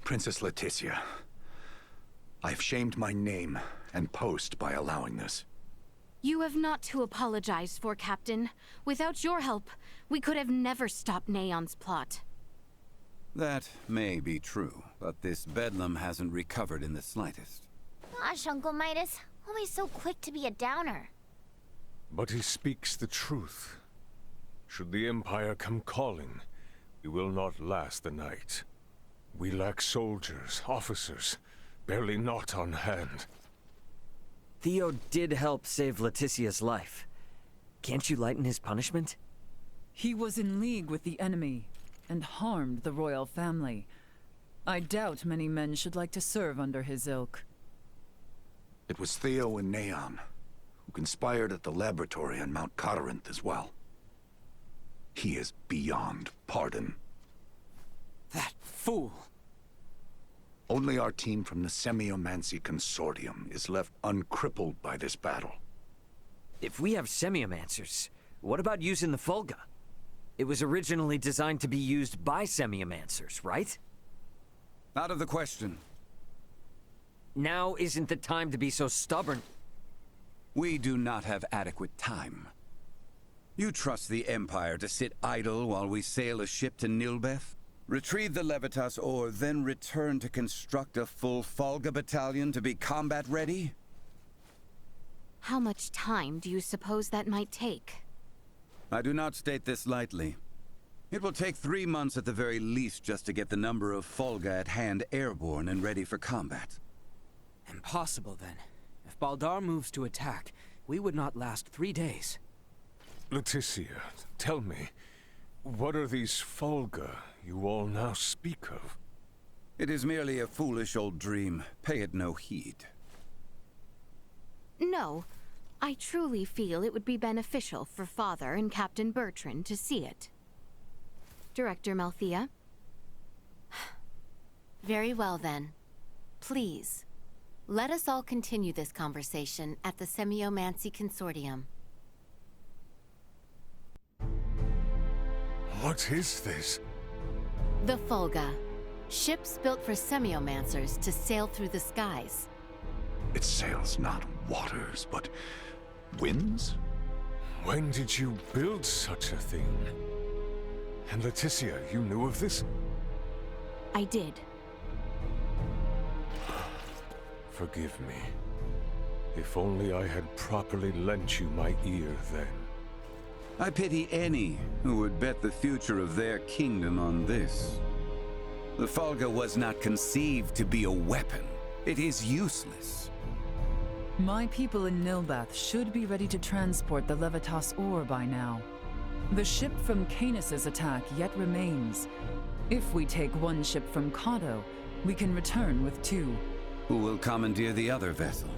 Princess Leticia, I've shamed my name and post by allowing this. You have not to apologize for, Captain. Without your help, we could have never stopped Neon's plot. That may be true, but this bedlam hasn't recovered in the slightest. Gosh, Uncle Midas, always so quick to be a downer. But he speaks the truth. Should the Empire come calling, we will not last the night. We lack soldiers, officers, barely naught on hand. Theo did help save Leticia's life. Can't you lighten his punishment? He was in league with the enemy, and harmed the royal family. I doubt many men should like to serve under his ilk. It was Theo and Neon, who conspired at the laboratory on Mount Corinth as well. He is beyond pardon. That fool! Only our team from the Semiomancy Consortium is left uncrippled by this battle. If we have semiomancers, what about using the Fulga? It was originally designed to be used by semiomancers, right? Out of the question. Now isn't the time to be so stubborn. We do not have adequate time. You trust the Empire to sit idle while we sail a ship to Nilbeth? Retrieve the Levitas ore, then return to construct a full Fulga battalion to be combat ready? How much time do you suppose that might take? I do not state this lightly. It will take 3 months at the very least just to get the number of Fulga at hand airborne and ready for combat. Impossible, then. If Baldar moves to attack, we would not last 3 days. Leticia, tell me, what are these Fulga you all now speak of? It is merely a foolish old dream. Pay it no heed. No. I truly feel it would be beneficial for Father and Captain Bertrand to see it. Director Malthea? Very well, then. Please, let us all continue this conversation at the Semiomancy Consortium. What is this? The Fulga. Ships built for semiomancers to sail through the skies. It sails not waters, but winds? When did you build such a thing? And Leticia, you knew of this? I did. Forgive me. If only I had properly lent you my ear then. I pity any who would bet the future of their kingdom on this. The Fulga was not conceived to be a weapon. It is useless. My people in Nilbeth should be ready to transport the Levitas ore by now. The ship from Canis's attack yet remains. If we take one ship from Kato, we can return with 2. Who will commandeer the other vessel?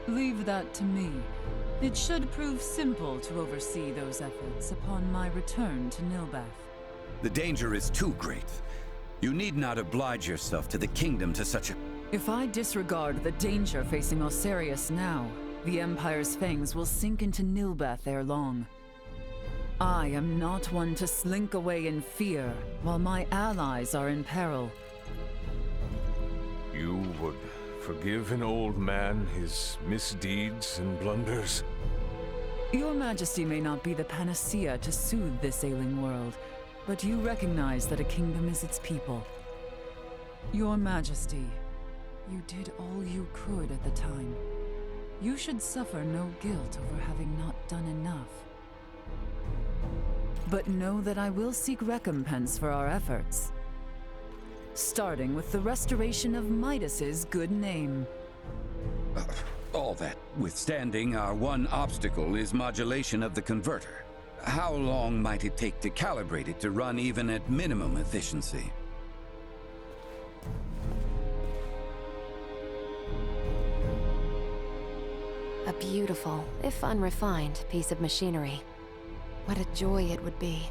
Leave that to me. It should prove simple to oversee those efforts upon my return to Nilbeth. The danger is too great. You need not oblige yourself to the kingdom to such a... If I disregard the danger facing Osirius now, the Empire's fangs will sink into Nilbeth ere long. I am not one to slink away in fear while my allies are in peril. You would forgive an old man his misdeeds and blunders? Your Majesty may not be the panacea to soothe this ailing world, but you recognize that a kingdom is its people. Your Majesty, you did all you could at the time. You should suffer no guilt over having not done enough. But know that I will seek recompense for our efforts. Starting with the restoration of Midas's good name. All that withstanding, our one obstacle is modulation of the converter. How long might it take to calibrate it to run even at minimum efficiency? A beautiful, if unrefined, piece of machinery. What a joy it would be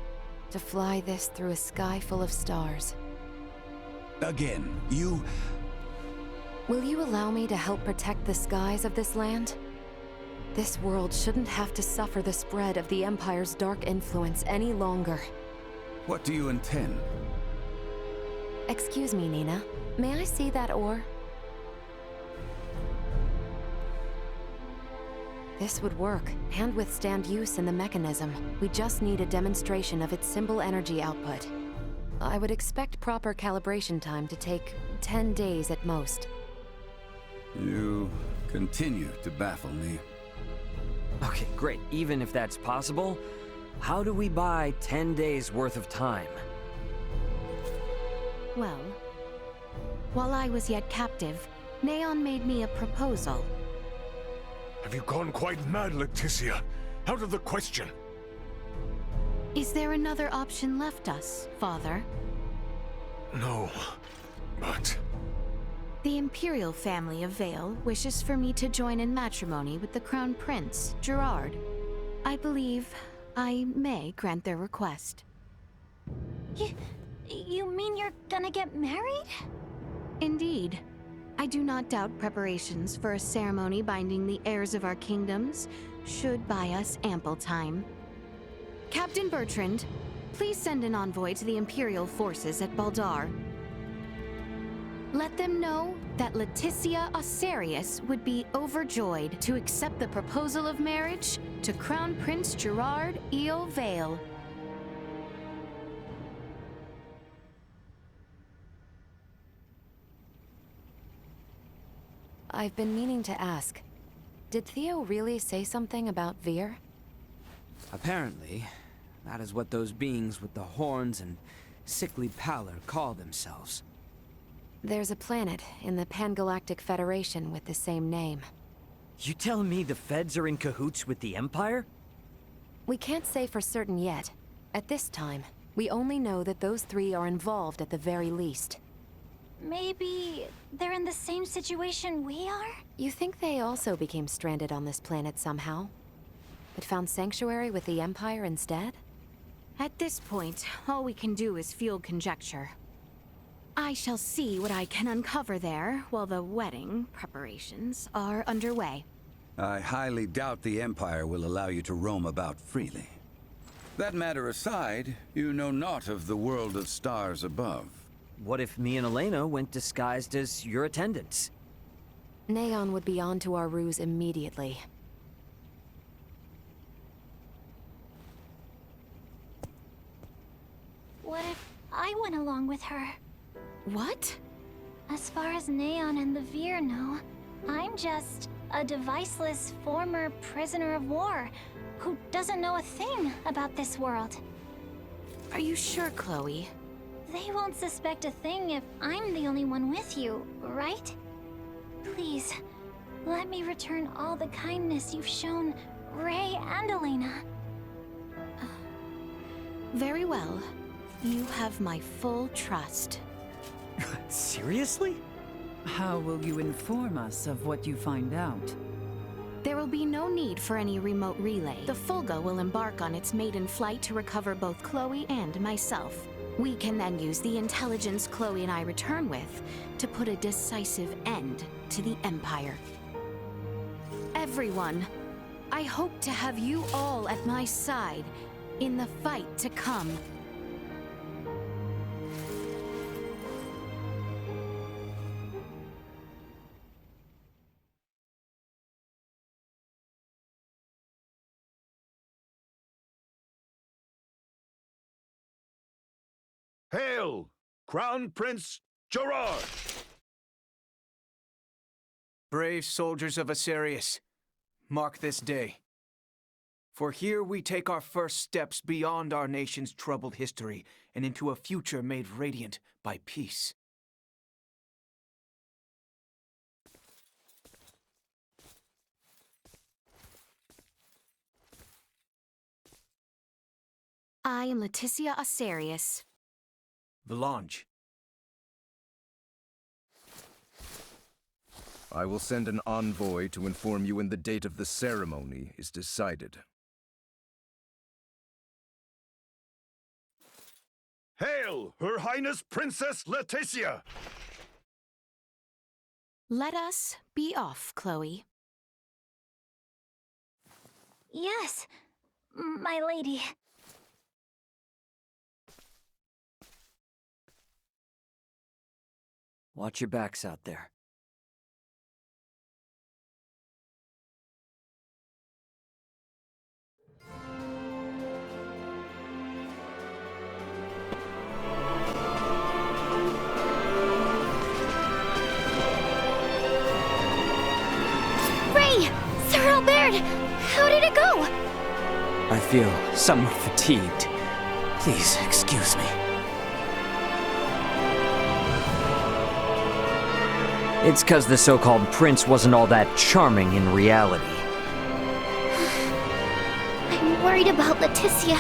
to fly this through a sky full of stars. Again, you... Will you allow me to help protect the skies of this land? This world shouldn't have to suffer the spread of the Empire's dark influence any longer. What do you intend? Excuse me, Nina. May I see that ore? This would work, and withstand use in the mechanism. We just need a demonstration of its symbol energy output. I would expect proper calibration time to take 10 days at most. You continue to baffle me. Okay, great. Even if that's possible, how do we buy 10 days worth of time? Well, while I was yet captive, Neon made me a proposal. Have you gone quite mad, Leticia? Out of the question. Is there another option left us, Father? No, but... The Imperial family of Vale wishes for me to join in matrimony with the Crown Prince, Gerard. I believe I may grant their request. You mean you're gonna get married? Indeed. I do not doubt preparations for a ceremony binding the heirs of our kingdoms should buy us ample time. Captain Bertrand, please send an envoy to the Imperial forces at Baldar. Let them know that Leticia Osarius would be overjoyed to accept the proposal of marriage to Crown Prince Gerard Eel Vale. I've been meaning to ask. Did Theo really say something about Veer? Apparently, that is what those beings with the horns and sickly pallor call themselves. There's a planet in the Pangalactic Federation with the same name. You telling me the feds are in cahoots with the Empire? We can't say for certain yet. At this time, we only know that those three are involved at the very least. Maybe they're in the same situation we are? You think they also became stranded on this planet somehow? But found sanctuary with the Empire instead? At this point, all we can do is field conjecture. I shall see what I can uncover there while the wedding preparations are underway. I highly doubt the Empire will allow you to roam about freely. That matter aside, you know naught of the world of stars above. What if me and Elena went disguised as your attendants? Neon would be on to our ruse immediately. What if I went along with her? What? As far as Neon and the Veer know, I'm just a deviceless former prisoner of war who doesn't know a thing about this world. Are you sure, Chloe? They won't suspect a thing if I'm the only one with you, right? Please, let me return all the kindness you've shown Ray and Elena. Very well. You have my full trust. Seriously? How will you inform us of what you find out? There will be no need for any remote relay. The Fulga will embark on its maiden flight to recover both Chloe and myself. We can then use the intelligence Chloe and I return with to put a decisive end to the Empire. Everyone, I hope to have you all at my side in the fight to come. Hail, Crown Prince Gerard! Brave soldiers of Osarius, mark this day. For here we take our first steps beyond our nation's troubled history and into a future made radiant by peace. I am Leticia Osarius. Valange. I will send an envoy to inform you when the date of the ceremony is decided. Hail, Her Highness Princess Leticia! Let us be off, Chloe. Yes, my lady. Watch your backs out there. Ray! Sir Albert! How did it go? I feel somewhat fatigued. Please excuse me. It's 'cause the so-called prince wasn't all that charming in reality. I'm worried about Leticia,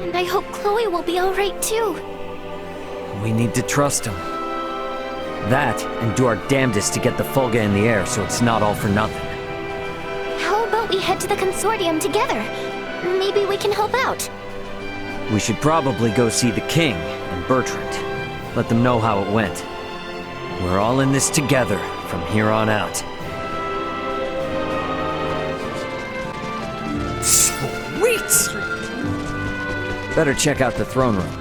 and I hope Chloe will be alright too. We need to trust him. That, and do our damnedest to get the Fulga in the air so it's not all for nothing. How about we head to the consortium together? Maybe we can help out. We should probably go see the king and Bertrand. Let them know how it went. We're all in this together from here on out. Sweet! Better check out the throne room.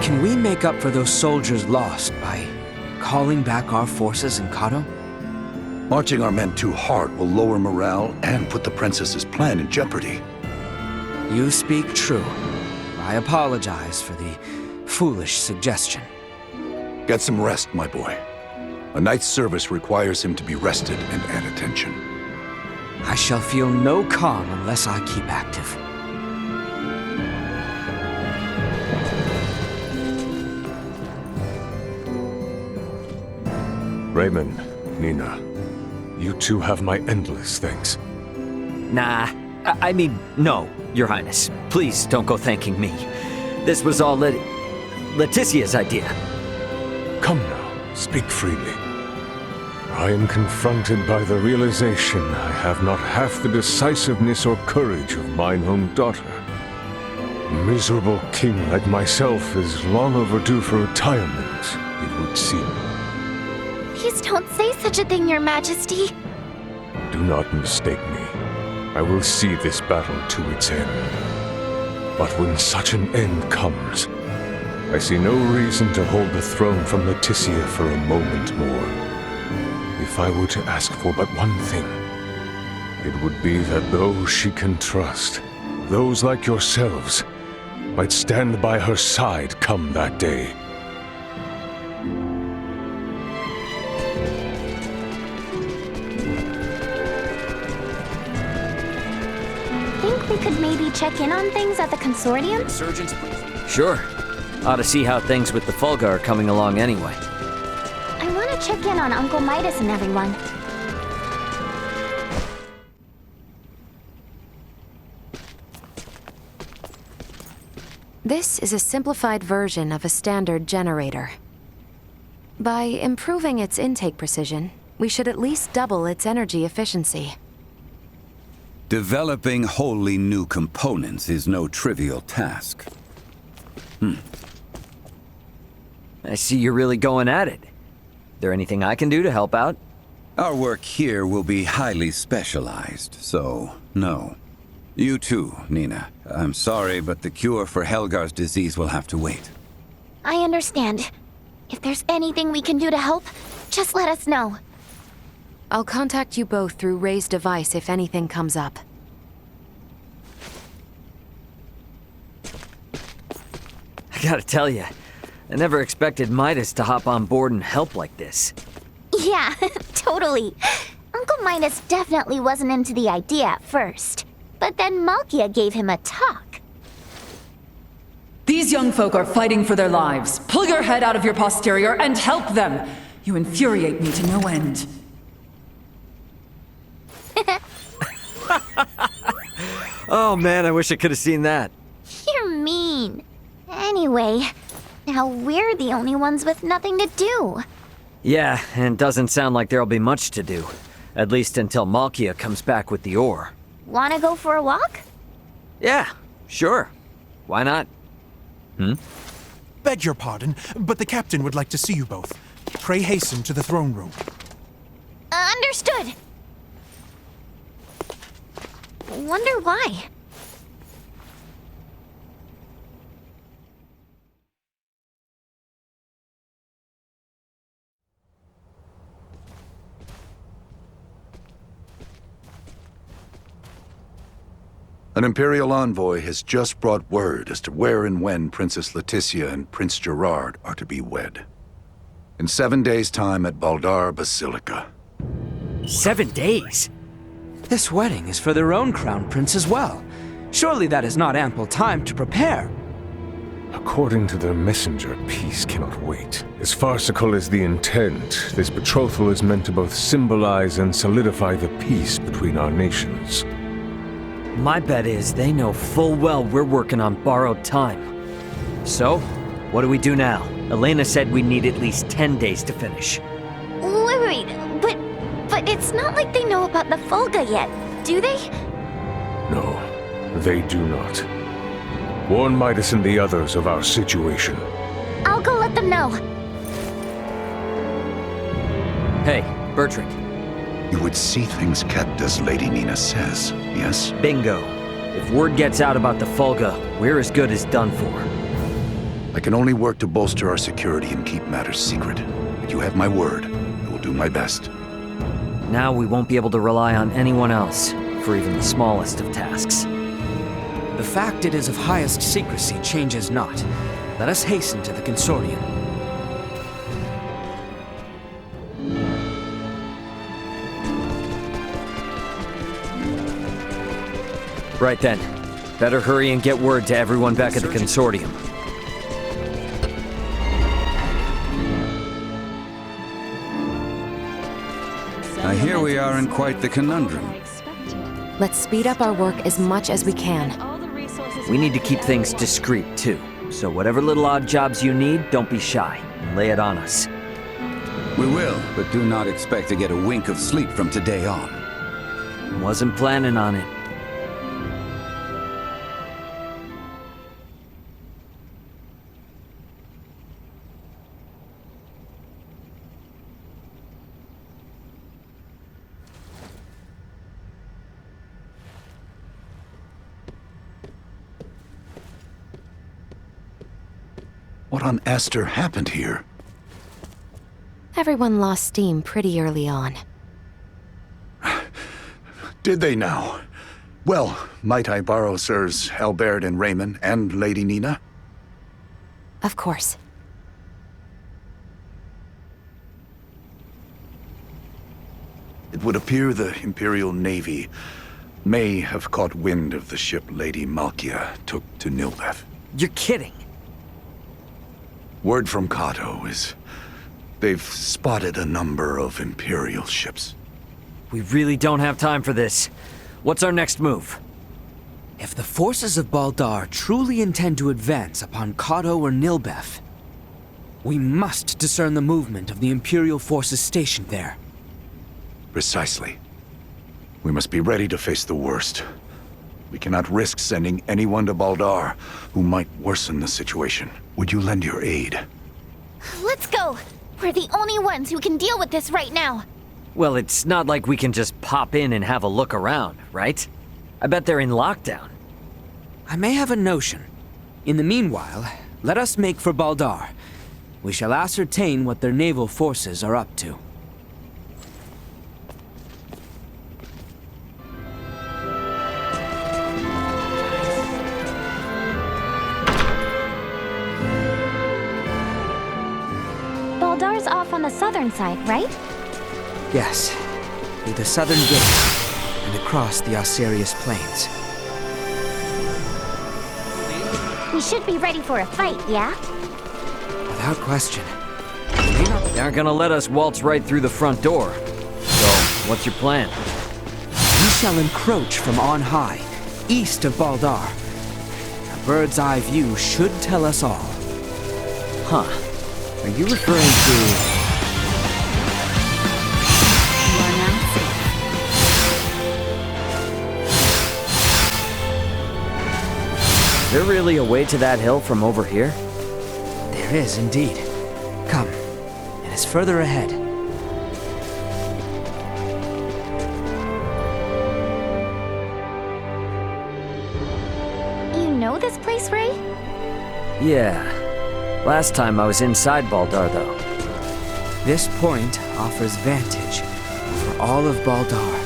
Can we make up for those soldiers lost by calling back our forces in Kato? Marching our men too hard will lower morale and put the princess's plan in jeopardy. You speak true. I apologize for the foolish suggestion. Get some rest, my boy. A knight's service requires him to be rested and at attention. I shall feel no calm unless I keep active. Raymond, Nina, you two have my endless thanks. Nah, I mean, no, Your Highness. Please don't go thanking me. This was all Leticia's idea. Come now, speak freely. I am confronted by the realization I have not half the decisiveness or courage of mine own daughter. A miserable king like myself is long overdue for retirement, it would seem. Please don't say such a thing, Your Majesty. Do not mistake me. I will see this battle to its end. But when such an end comes, I see no reason to hold the throne from Leticia for a moment more. If I were to ask for but one thing, it would be that those she can trust, those like yourselves, might stand by her side come that day. Think we could maybe check in on things at the consortium? Sure. Ought to see how things with the Fulga are coming along anyway. I want to check in on Uncle Midas and everyone. This is a simplified version of a standard generator. By improving its intake precision, we should at least double its energy efficiency. Developing wholly new components is no trivial task. I see you're really going at it. There anything I can do to help out? Our work here will be highly specialized, so no. You too, Nina. I'm sorry, but the cure for Helgar's disease will have to wait. I understand. If there's anything we can do to help, just let us know. I'll contact you both through Ray's device if anything comes up. I gotta tell you, I never expected Midas to hop on board and help like this. Yeah, totally. Uncle Midas definitely wasn't into the idea at first. But then Malkia gave him a talk. These young folk are fighting for their lives. Pull your head out of your posterior and help them! You infuriate me to no end. Oh man, I wish I could have seen that. You're mean. Anyway, now we're the only ones with nothing to do. Yeah, and doesn't sound like there'll be much to do. At least until Malkia comes back with the ore. Wanna go for a walk? Yeah, sure. Why not? Beg your pardon, but the captain would like to see you both. Pray hasten to the throne room. Understood! Wonder why. An Imperial envoy has just brought word as to where and when Princess Leticia and Prince Gerard are to be wed. In 7 days' time at Baldar Basilica. 7 days? This wedding is for their own crown prince as well. Surely that is not ample time to prepare. According to their messenger, peace cannot wait. As farcical as the intent, this betrothal is meant to both symbolize and solidify the peace between our nations. My bet is they know full well we're working on borrowed time. So, what do we do now? Elena said we need at least 10 days to finish. Wait, but it's not like they know about the Fulga yet, do they? No, they do not. Warn Midas and the others of our situation. I'll go let them know. Hey, Bertrand. You would see things kept as Lady Nina says, yes? Bingo. If word gets out about the Fulga, we're as good as done for. I can only work to bolster our security and keep matters secret. But you have my word. I will do my best. Now we won't be able to rely on anyone else, for even the smallest of tasks. The fact it is of highest secrecy changes not. Let us hasten to the Consortium. Right then. Better hurry and get word to everyone back at the Consortium. Now here we are in quite the conundrum. Let's speed up our work as much as we can. We need to keep things discreet, too. So whatever little odd jobs you need, don't be shy. And lay it on us. We will, but do not expect to get a wink of sleep from today on. Wasn't planning on it. What on Aster happened here? Everyone lost steam pretty early on. Did they now? Well, might I borrow Sirs Albert and Raymond and Lady Nina? Of course. It would appear the Imperial Navy may have caught wind of the ship Lady Malkia took to Nilbeth. You're kidding. Word from Kato is they've spotted a number of Imperial ships. We really don't have time for this. What's our next move? If the forces of Baldar truly intend to advance upon Kato or Nilbeth, we must discern the movement of the Imperial forces stationed there. Precisely. We must be ready to face the worst. We cannot risk sending anyone to Baldar who might worsen the situation. Would you lend your aid? Let's go! We're the only ones who can deal with this right now. Well, it's not like we can just pop in and have a look around, right? I bet they're in lockdown. I may have a notion. In the meanwhile, let us make for Baldar. We shall ascertain what their naval forces are up to. Baldar's off on the southern side, right? Yes, through the southern gate and across the Osirius Plains. We should be ready for a fight, yeah? Without question. They aren't gonna let us waltz right through the front door. So, what's your plan? We shall encroach from on high, east of Baldar. A bird's eye view should tell us all. Huh. Are you referring to... Is there really a way to that hill from over here? There is indeed. Come, it is further ahead. this place, Ray? Yeah. Last time I was inside Baldar, though. This point offers vantage over all of Baldar.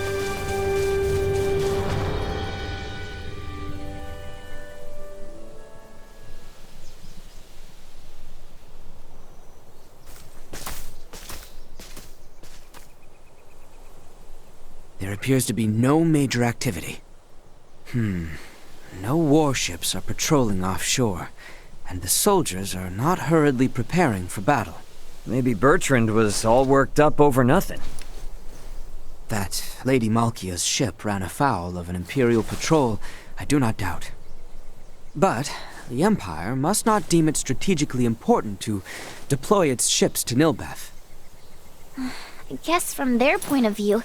There appears to be no major activity. No warships are patrolling offshore, and the soldiers are not hurriedly preparing for battle. Maybe Bertrand was all worked up over nothing. That Lady Malkia's ship ran afoul of an Imperial patrol, I do not doubt. But the Empire must not deem it strategically important to deploy its ships to Nilbeth. I guess from their point of view,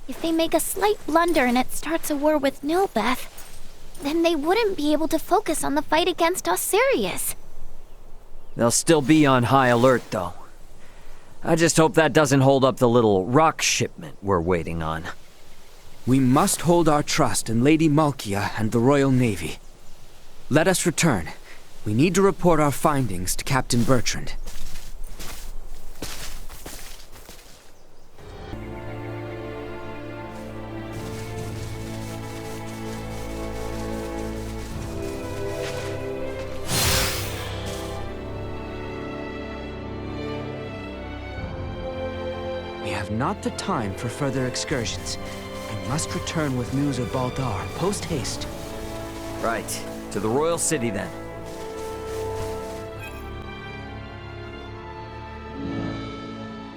if they make a slight blunder and it starts a war with Nilbeth, then they wouldn't be able to focus on the fight against Sirius. They'll still be on high alert, though. I just hope that doesn't hold up the little rock shipment we're waiting on. We must hold our trust in Lady Malkia and the Royal Navy. Let us return. We need to report our findings to Captain Bertrand. We have not the time for further excursions. We must return with news of Baldar, post-haste. Right. To the Royal City, then.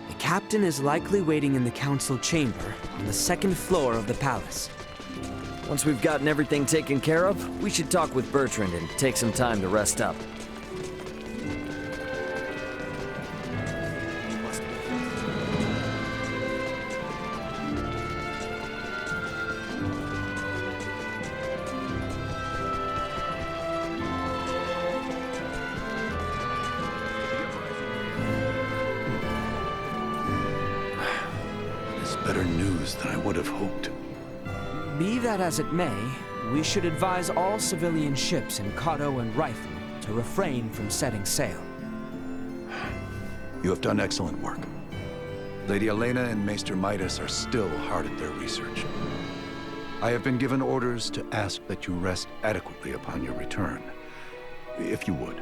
The captain is likely waiting in the council chamber on the second floor of the palace. Once we've gotten everything taken care of, we should talk with Bertrand and take some time to rest up. Better news than I would have hoped. Be that as it may, we should advise all civilian ships in Kato and Rifle to refrain from setting sail. You have done excellent work. Lady Elena and Maester Midas are still hard at their research. I have been given orders to ask that you rest adequately upon your return, if you would.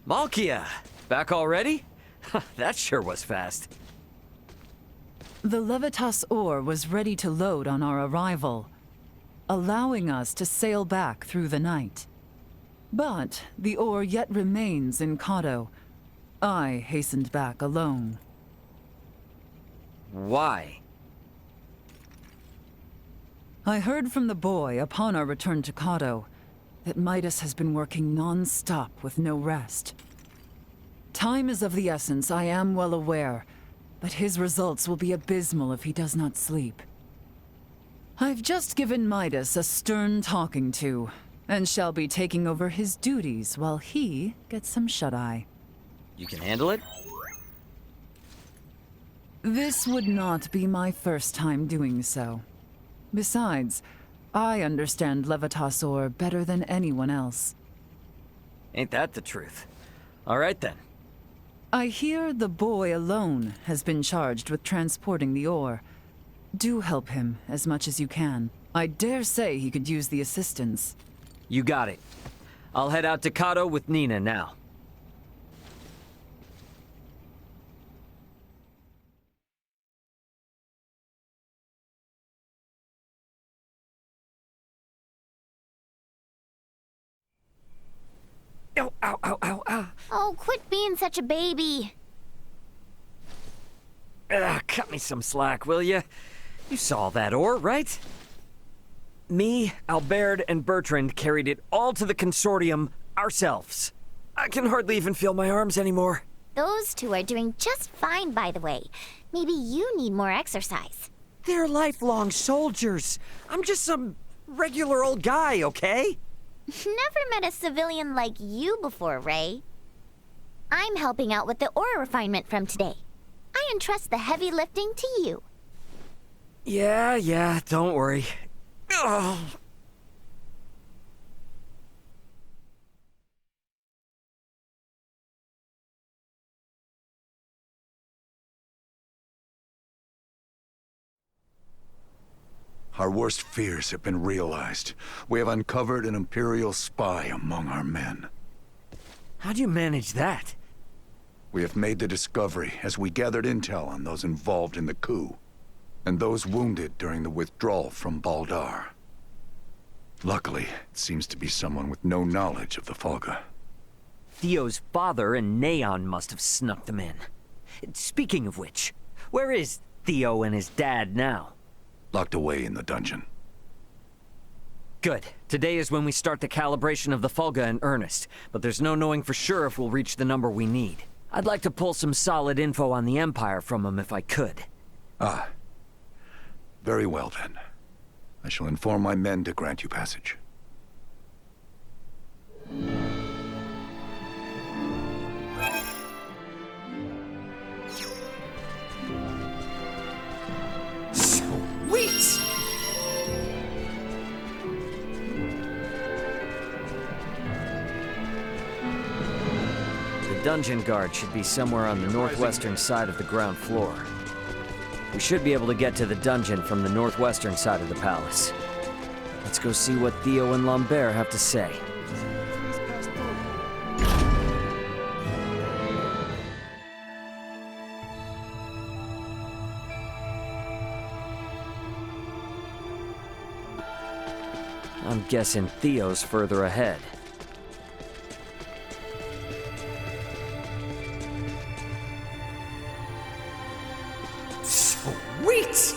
Malkia! Back already? That sure was fast. The Levitas ore was ready to load on our arrival, allowing us to sail back through the night. But the ore yet remains in Kato. I hastened back alone. Why? I heard from the boy upon our return to Kato that Midas has been working non-stop with no rest. Time is of the essence, I am well aware, but his results will be abysmal if he does not sleep. I've just given Midas a stern talking to, and shall be taking over his duties while he gets some shut-eye. You can handle it? This would not be my first time doing so. Besides, I understand Levitas ore better than anyone else. Ain't that the truth? All right, then. I hear the boy alone has been charged with transporting the ore. Do help him as much as you can. I dare say he could use the assistance. You got it. I'll head out to Kato with Nina now. Ow, ow, ow, ow, ow. Oh, quit being such a baby. Cut me some slack, will ya? You saw that ore, right? Me, Albert, and Bertrand carried it all to the consortium ourselves. I can hardly even feel my arms anymore. Those two are doing just fine, by the way. Maybe you need more exercise. They're lifelong soldiers. I'm just some regular old guy, okay? Never met a civilian like you before, Ray. I'm helping out with the ore refinement from today. I entrust the heavy lifting to you. Yeah, don't worry. Ugh. Our worst fears have been realized. We have uncovered an Imperial spy among our men. How do you manage that? We have made the discovery as we gathered intel on those involved in the coup, and those wounded during the withdrawal from Baldar. Luckily, it seems to be someone with no knowledge of the Folga. Theo's father and Neon must have snuck them in. Speaking of which, where is Theo and his dad now? Locked away in the dungeon. Good. Today is when we start the calibration of the Folga in earnest, but there's no knowing for sure if we'll reach the number we need. I'd like to pull some solid info on the Empire from him if I could. Ah. Very well then. I shall inform my men to grant you passage. Sweet! The dungeon guard should be somewhere on the northwestern side of the ground floor. We should be able to get to the dungeon from the northwestern side of the palace. Let's go see what Theo and Lambert have to say. I'm guessing Theo's further ahead. Sweet!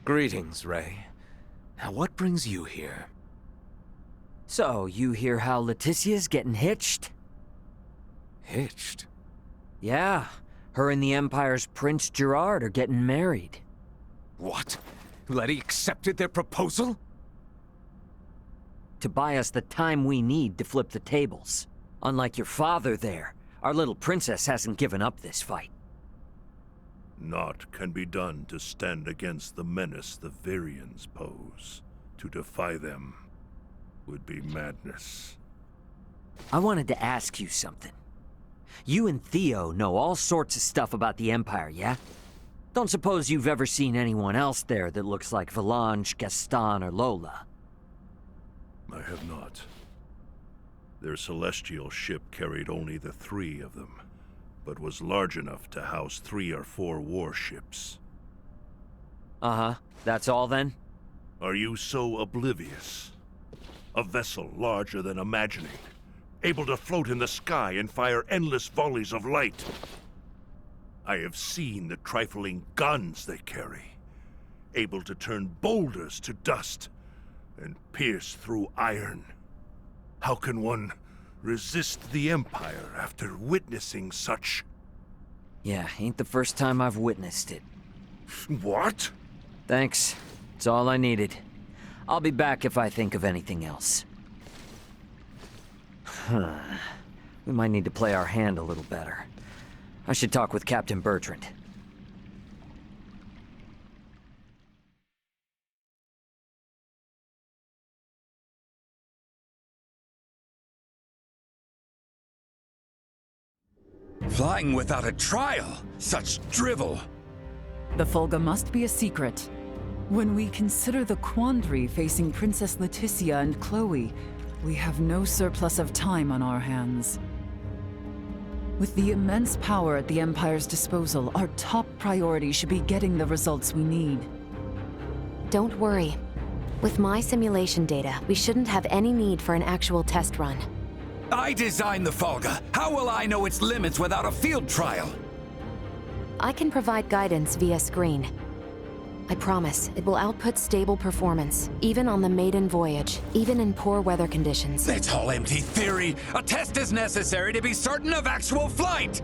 Greetings, Ray. Now what brings you here? So, you hear how Leticia's getting hitched? Hitched? Yeah, her and the Empire's Prince Gerard are getting married. What? Letty accepted their proposal? to buy us the time we need to flip the tables. Unlike your father there, our little princess hasn't given up this fight. Naught can be done to stand against the menace the Virians pose. To defy them would be madness. I wanted to ask you something. You and Theo know all sorts of stuff about the Empire, yeah? Don't suppose you've ever seen anyone else there that looks like Valange, Gaston, or Lola? I have not. Their celestial ship carried only the 3 of them, but was large enough to house 3 or 4 warships. Uh-huh. That's all then? Are you so oblivious? A vessel larger than imagining, able to float in the sky and fire endless volleys of light. I have seen the trifling guns they carry, able to turn boulders to dust and pierce through iron. How can one resist the Empire after witnessing such? Yeah, ain't the first time I've witnessed it. What? Thanks. It's all I needed. I'll be back if I think of anything else. We might need to play our hand a little better. I should talk with Captain Bertrand. Flying without a trial? Such drivel! The Fulga must be a secret. When we consider the quandary facing Princess Leticia and Chloe, we have no surplus of time on our hands. With the immense power at the Empire's disposal, our top priority should be getting the results we need. Don't worry. With my simulation data, we shouldn't have any need for an actual test run. I designed the Fulga. How will I know its limits without a field trial? I can provide guidance via screen. I promise, it will output stable performance, even on the maiden voyage, even in poor weather conditions. It's all empty theory. A test is necessary to be certain of actual flight.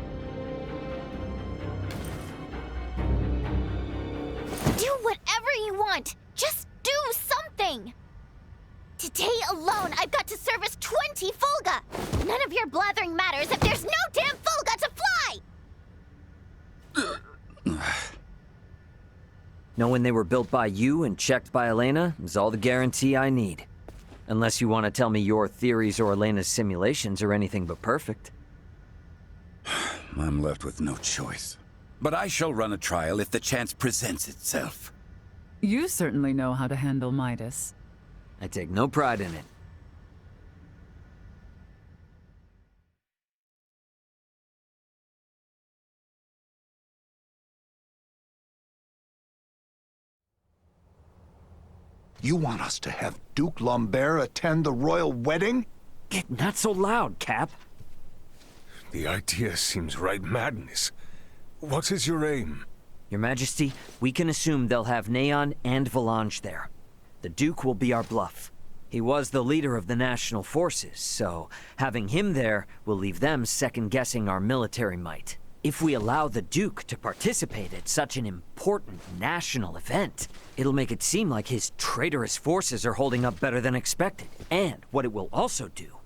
Do whatever you want. Just do something. Today alone, I've got to service 20 Fulga. None of your blathering matters if there's no damn Fulga to fly. Knowing they were built by you and checked by Elena is all the guarantee I need. Unless you want to tell me your theories or Elena's simulations are anything but perfect. I'm left with no choice. But I shall run a trial if the chance presents itself. You certainly know how to handle Midas. I take no pride in it. You want us to have Duke Lambert attend the royal wedding? Get not so loud, Cap. The idea seems right madness. What is your aim? Your Majesty, we can assume they'll have Neon and Valange there. The Duke will be our bluff. He was the leader of the national forces, so having him there will leave them second-guessing our military might. If we allow the Duke to participate at such an important national event, it'll make it seem like his traitorous forces are holding up better than expected. And what it will also do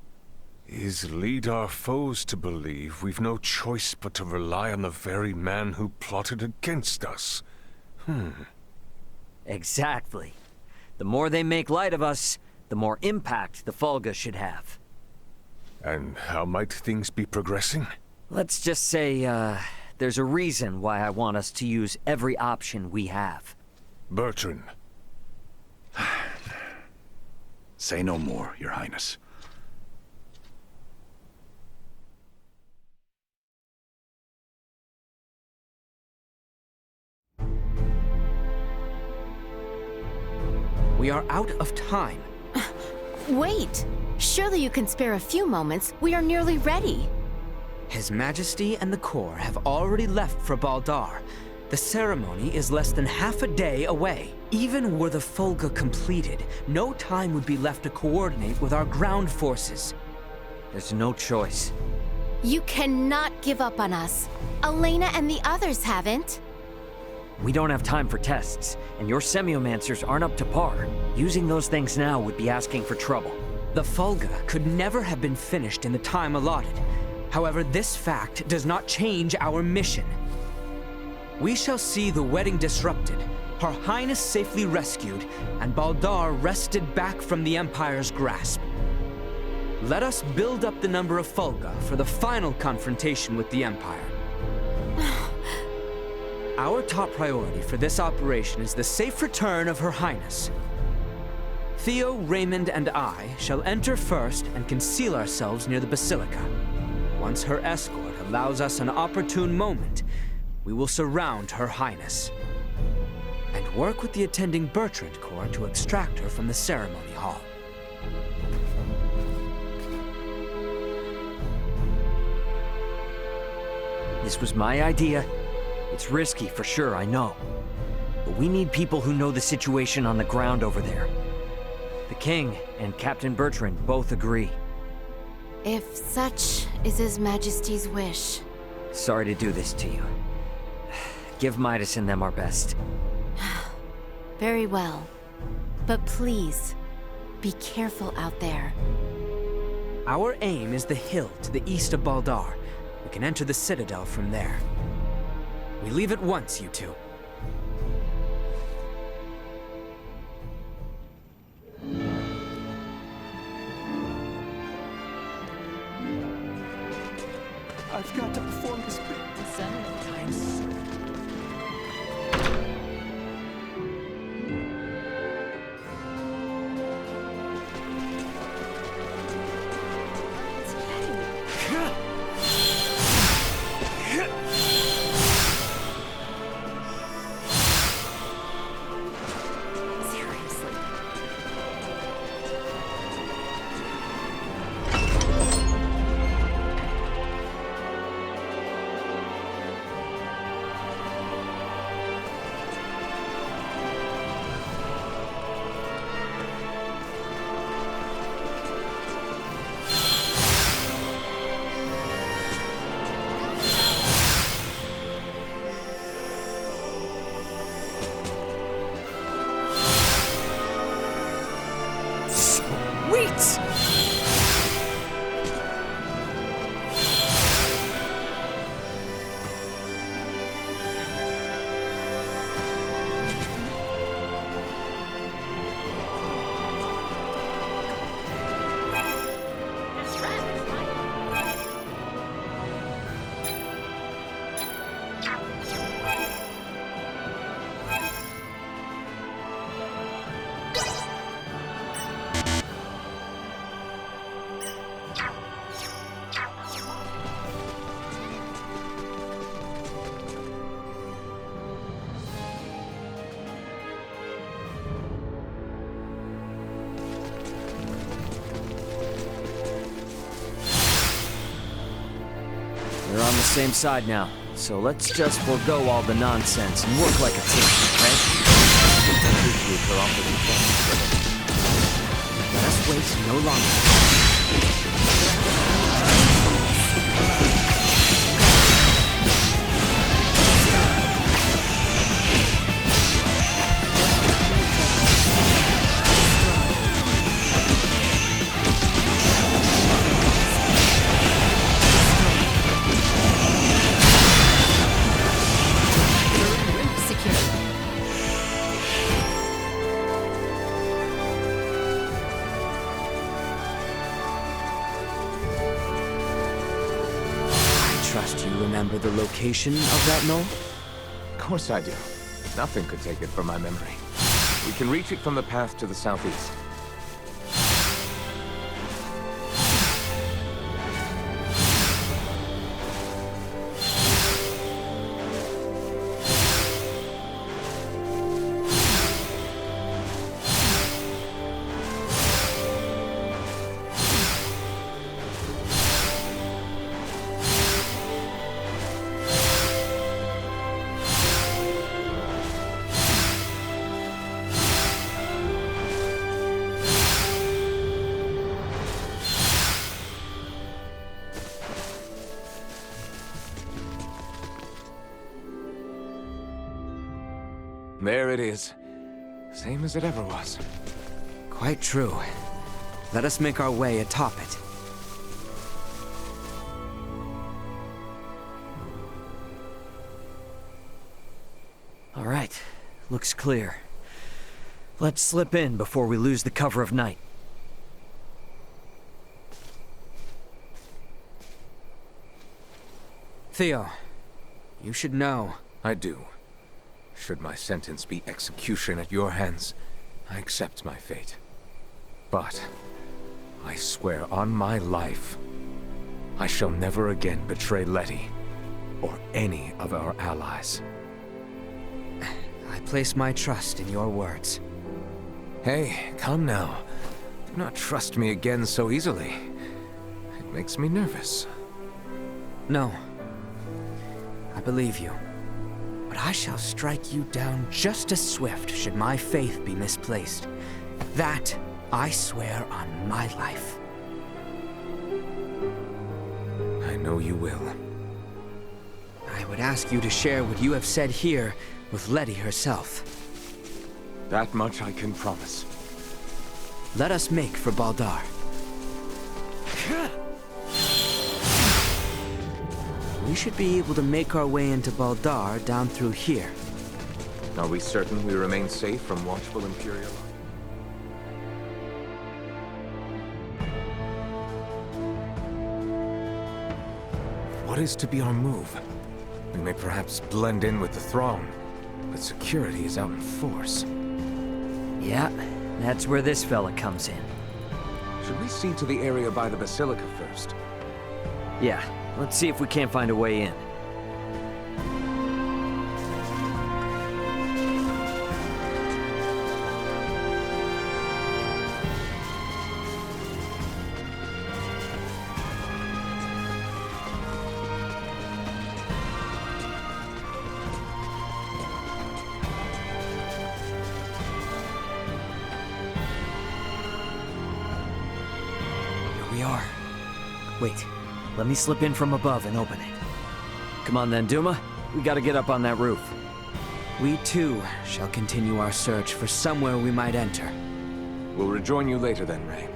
is lead our foes to believe we've no choice but to rely on the very man who plotted against us. Exactly. The more they make light of us, the more impact the Fulga should have. And how might things be progressing? Let's just say, there's a reason why I want us to use every option we have. Bertrand. Say no more, Your Highness. We are out of time. Wait! Surely you can spare a few moments. We are nearly ready. His Majesty and the Corps have already left for Baldar. The ceremony is less than half a day away. Even were the Fulga completed, no time would be left to coordinate with our ground forces. There's no choice. You cannot give up on us. Elena and the others haven't. We don't have time for tests, and your semiomancers aren't up to par. Using those things now would be asking for trouble. The Fulga could never have been finished in the time allotted. However, this fact does not change our mission. We shall see the wedding disrupted, Her Highness safely rescued, and Baldar wrested back from the Empire's grasp. Let us build up the number of Fulga for the final confrontation with the Empire. Our top priority for this operation is the safe return of Her Highness. Theo, Raymond, and I shall enter first and conceal ourselves near the Basilica. Once her escort allows us an opportune moment, we will surround Her Highness and work with the attending Bertrand Corps to extract her from the ceremony hall. This was my idea. It's risky for sure, I know. But we need people who know the situation on the ground over there. The King and Captain Bertrand both agree. If such is His Majesty's wish. Sorry to do this to you. Give Midas and them our best. Very well. But please, be careful out there. Our aim is the hill to the east of Baldar. We can enter the Citadel from there. We leave at once, you two. I've got to perform this bit. We're on the same side now, so let's just forego all the nonsense and work like a team, okay? Let us wait no longer. Remember the location of that knoll? Of course I do. Nothing could take it from my memory. We can reach it from the path to the southeast. There it is. Same as it ever was. Quite true. Let us make our way atop it. All right, looks clear. Let's slip in before we lose the cover of night. Theo, you should know. I do. Should my sentence be execution at your hands, I accept my fate. But I swear on my life, I shall never again betray Letty or any of our allies. I place my trust in your words. Hey, come now. Do not trust me again so easily. It makes me nervous. No. I believe you. But I shall strike you down just as swift should my faith be misplaced. That I swear on my life. I know you will. I would ask you to share what you have said here with Letty herself. That much I can promise. Let us make for Baldar. We should be able to make our way into Baldar down through here. Are we certain we remain safe from watchful Imperial? What is to be our move? We may perhaps blend in with the throng, but security is out in force. Yeah, that's where this fella comes in. Should we see to the area by the Basilica first? Yeah, let's see if we can't find a way in. We are. Wait, let me slip in from above and open it. Come on then, Duma. We gotta get up on that roof. We too shall continue our search for somewhere we might enter. We'll rejoin you later then, Ray.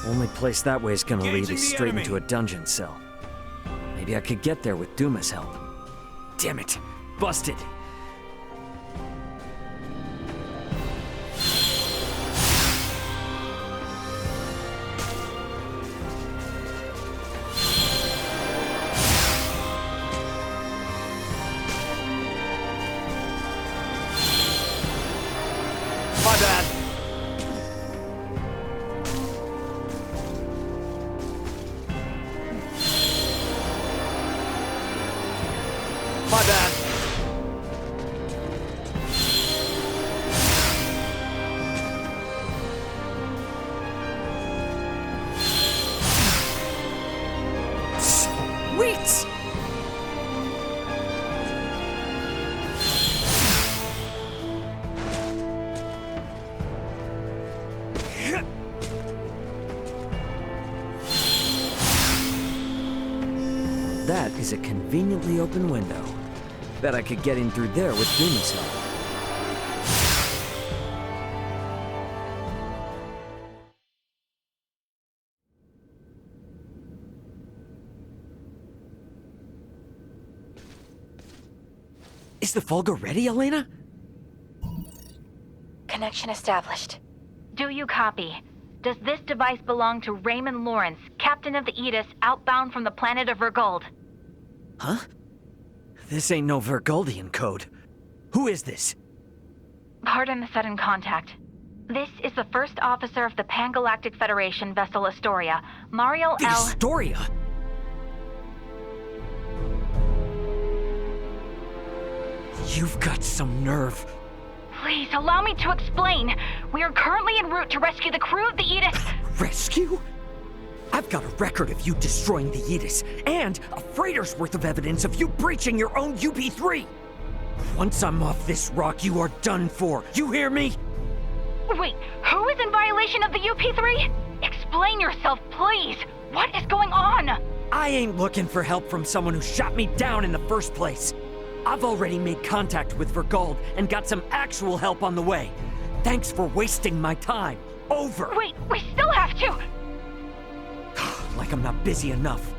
Only place that way is gonna lead is straight into a dungeon cell. Maybe I could get there with Duma's help. Damn it! Busted! My bad! My bad. Sweet! That is a conveniently open window. Bet I could get in through there with Duma's help. Is the Fulga ready, Elena? Connection established. Do you copy? Does this device belong to Raymond Lawrence, captain of the Aegis, outbound from the planet of Vergold? Huh? This ain't no Vergoldian code. Who is this? Pardon the sudden contact. This is the first officer of the Pan-Galactic Federation vessel Astoria, Mario The L. Astoria? You've got some nerve. Please, allow me to explain. We are currently en route to rescue the crew of the Aegis. Rescue? I've got a record of you destroying the Aegis, and a freighter's worth of evidence of you breaching your own UP-3! Once I'm off this rock, you are done for. You hear me? Wait, who is in violation of the UP-3? Explain yourself, please! What is going on? I ain't looking for help from someone who shot me down in the first place. I've already made contact with Vergald and got some actual help on the way. Thanks for wasting my time. Over! Wait, we still have to... Like I'm not busy enough.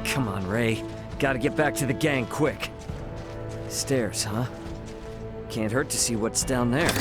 Come on, Ray. Gotta get back to the gang quick. Stairs, huh? Can't hurt to see what's down there.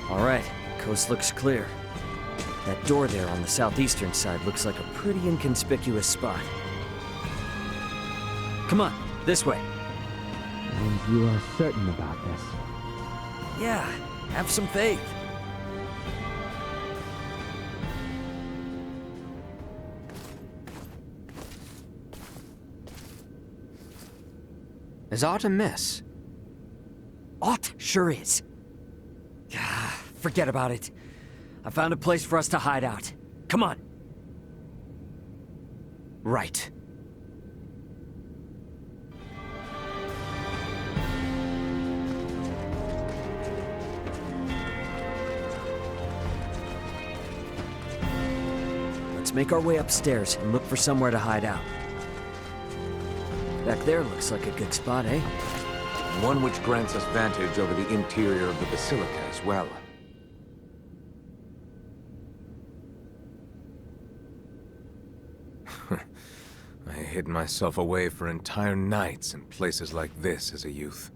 Alright, coast looks clear. That door there on the southeastern side looks like a pretty inconspicuous spot. Come on, this way. And you are certain about this? Yeah, have some faith. Is aught amiss? Aught sure is. Forget about it. I found a place for us to hide out. Come on. Right. Let's make our way upstairs and look for somewhere to hide out. Back there looks like a good spot, eh? One which grants us vantage over the interior of the Basilica as well. I hid myself away for entire nights in places like this as a youth.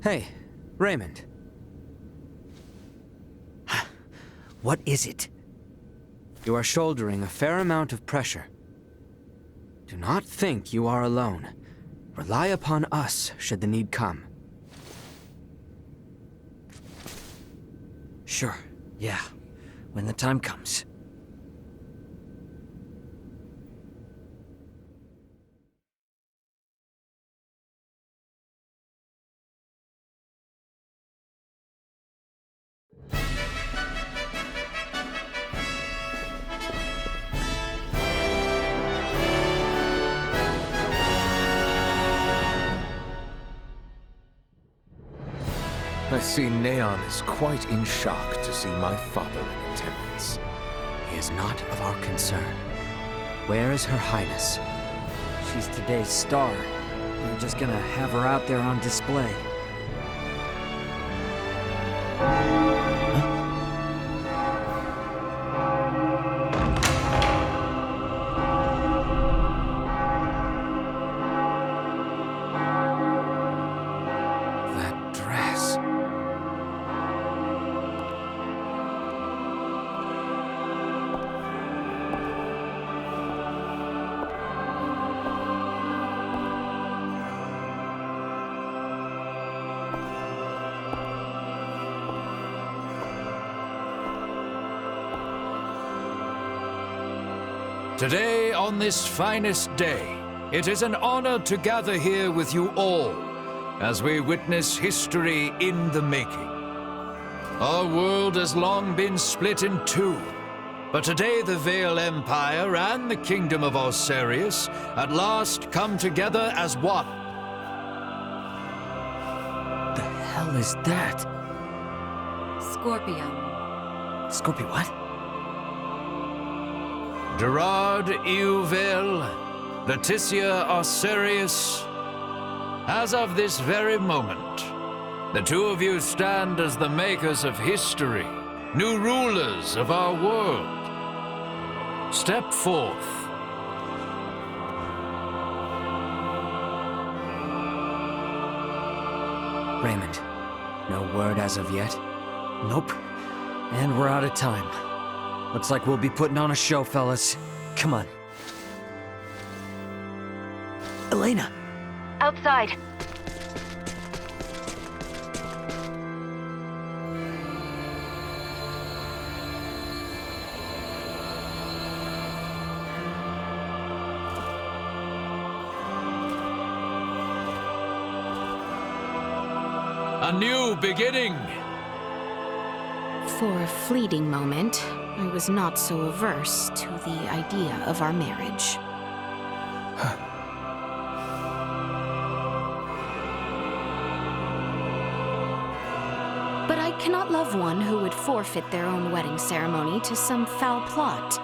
Hey, Raymond. What is it? You are shouldering a fair amount of pressure. Do not think you are alone. Rely upon us should the need come. Sure, yeah. When the time comes. I see Neon is quite in shock to see my father in attendance. He is not of our concern. Where is Her Highness? She's today's star. We're just gonna have her out there on display. Today, on this finest day, it is an honor to gather here with you all as we witness history in the making. Our world has long been split in two, but today the Vale Empire and the Kingdom of Osarius at last come together as one. The hell is that? Scorpion. Scorpion what? Gerard Euville, Leticia Osarius, as of this very moment, the two of you stand as the makers of history, new rulers of our world. Step forth. Raymond, no word as of yet? Nope. And we're out of time. Looks like we'll be putting on a show, fellas. Come on. Elena! Outside. A new beginning! For a fleeting moment, I was not so averse to the idea of our marriage. But I cannot love one who would forfeit their own wedding ceremony to some foul plot.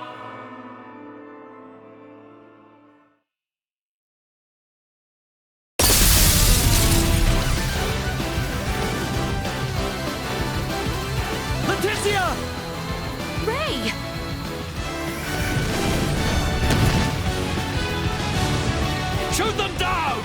Ray! Shoot them down!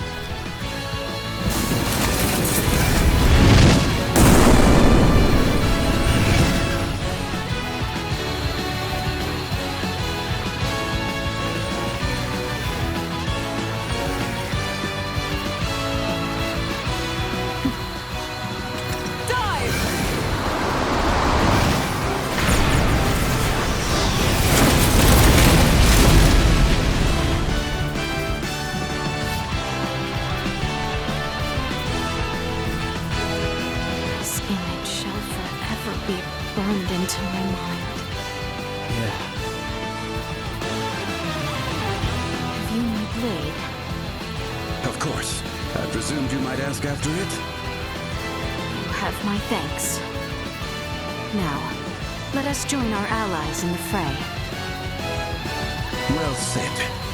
Burned into my mind. Yeah. Have you my blade? Of course. I presumed you might ask after it. You have my thanks. Now, let us join our allies in the fray. Well said.